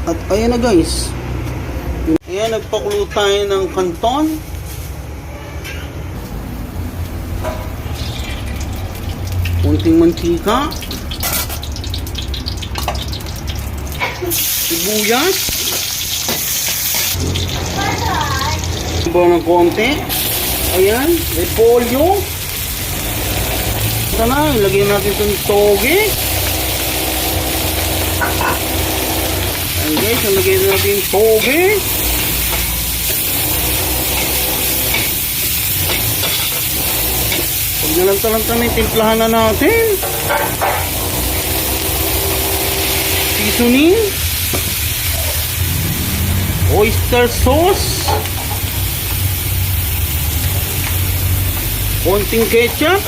At ayan na guys. Ayan, nagpakulo tayo ng kanton. Kunting mantika. Sibuyas. Iba ng konti. Ayan, repolyo. Ito na, ilagay natin itong toge. Ayan guys, ilagay natin yung toge. Pag nalanta-lanta na yung timplahan na natin. Seasoning. Oyster sauce. Konting ketchup.